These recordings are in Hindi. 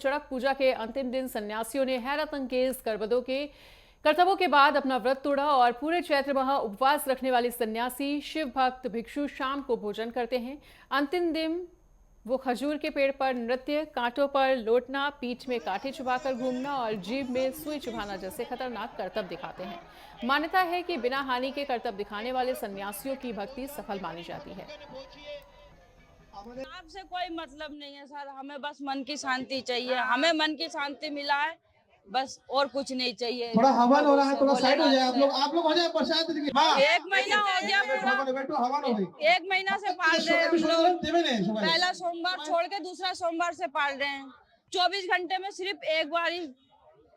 चड़क पूजा के अंतिम दिन सन्यासियों ने हैरत अंगेज करतबों के बाद अपना व्रत तोड़ा और पूरे चैत्र माह उपवास रखने वाले सन्यासी शिव भक्त भिक्षु शाम को भोजन करते हैं। अंतिम दिन वो खजूर के पेड़ पर नृत्य, कांटों पर लौटना, पीठ में कांटे चुभाकर घूमना और जीभ में सुई चुभाना जैसे खतरनाक करतब दिखाते हैं। मान्यता है कि बिना हानि के करतब दिखाने वाले सन्यासियों की भक्ति सफल मानी जाती है। आपसे कोई मतलब नहीं है सर, हमें बस मन की शांति चाहिए। हमें मन की शांति मिला है बस, और कुछ नहीं चाहिए। थोड़ा हवन हो रहा है, थोड़ा साइड हो जाए आप लोग हो जाए प्रसाद। एक महीना हो गया पूरा, एक महीना से पाल रहे हैं हम लोग। पहला सोमवार छोड़ के दूसरा सोमवार से पाल रहे हैं। 24 घंटे में सिर्फ एक बार ही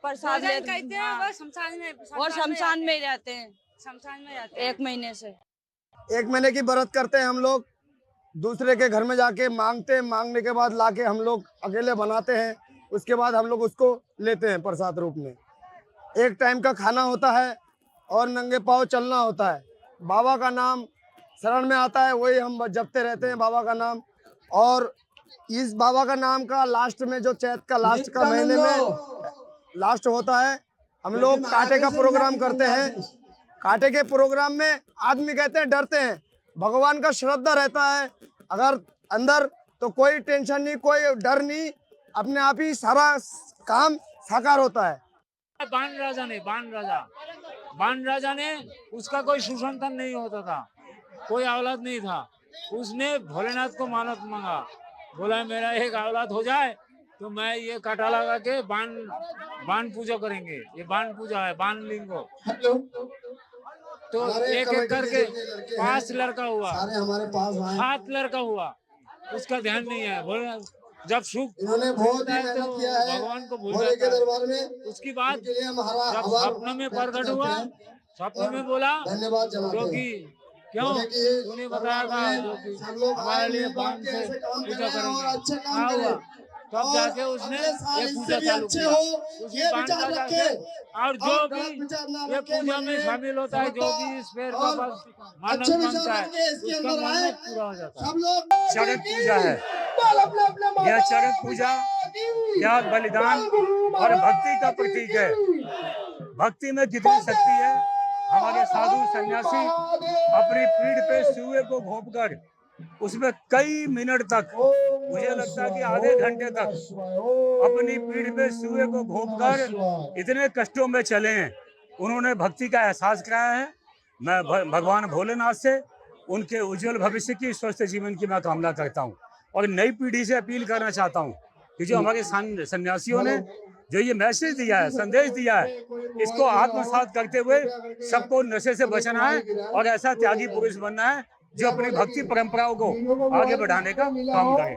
प्रसाद लेते हैं और शमशान में ही रहते हैं। एक महीने से 1 महीने की व्रत करते हैं हम लोग। दूसरे के घर में जाके मांगने के बाद लाके हम लोग अकेले बनाते हैं। उसके बाद हम लोग उसको लेते हैं प्रसाद रूप में। एक टाइम का खाना होता है और नंगे पांव चलना होता है। बाबा का नाम शरण में आता है, वही हम जपते रहते हैं बाबा का नाम। और इस बाबा का नाम का लास्ट में जो चैत का लास्ट का महीने में लास्ट होता है, हम लोग कांटे का प्रोग्राम करते हैं। कांटे के प्रोग्राम में आदमी कहते हैं डरते हैं, भगवान का श्रद्धा रहता है अगर अंदर तो कोई टेंशन नहीं, कोई डर नहीं, अपने आप ही सारा काम साकार होता है। बाण राजा ने उसका कोई सुसंतान नहीं होता था, कोई औलाद नहीं था। उसने भोलेनाथ को मानत मांगा, बोला मेरा एक औलाद हो जाए तो मैं ये कांटा लगा के बाण पूजा करेंगे। ये बाण पूजा है, बाण लिंगो। तो एक एक करके 5 लड़का हुआ, 7 लड़का हुआ। उसका ध्यान नहीं है। जब सुख मिलता है तो भगवान को भूल जाता है। उसकी बात जब सपने में प्रकट हुआ, सपने में बोला क्योंकि क्यों तूने बताया था हमारे लिए बाण से पूजा करेंगे। हाँ हुआ, तब जाके उसने ये पूजा चालू किया। उसी बाण राजा से और जो भी ये पूजा में शामिल होता है, जो भी इस पेड़ का बस मानत मांगता है, उसका मानत पूरा हो जाता है। चड़क पूजा है यह। चड़क पूजा त्याग, बलिदान और भक्ति का प्रतीक है। भक्ति में कितनी शक्ति है। हमारे साधु सन्यासी अपनी पीठ पे सुए को घोंपकर उसमें कई मिनट तक, मुझे लगता है कि आधे घंटे तक अपनी पीठ पे सुए को घोंपकर इतने कष्टों में चले हैं। उन्होंने भक्ति का एहसास कराया है। मैं भगवान भोलेनाथ से उनके उज्जवल भविष्य की, स्वस्थ जीवन की मैं कामना करता हूँ। और नई पीढ़ी से अपील करना चाहता हूँ कि जो हमारे सन्यासियों ने जो ये मैसेज दिया है, संदेश दिया है, इसको आत्मसात करते हुए सबको नशे से बचना है और ऐसा त्यागी पुरुष बनना है जो अपनी भक्ति परंपराओं को आगे बढ़ाने का काम करे।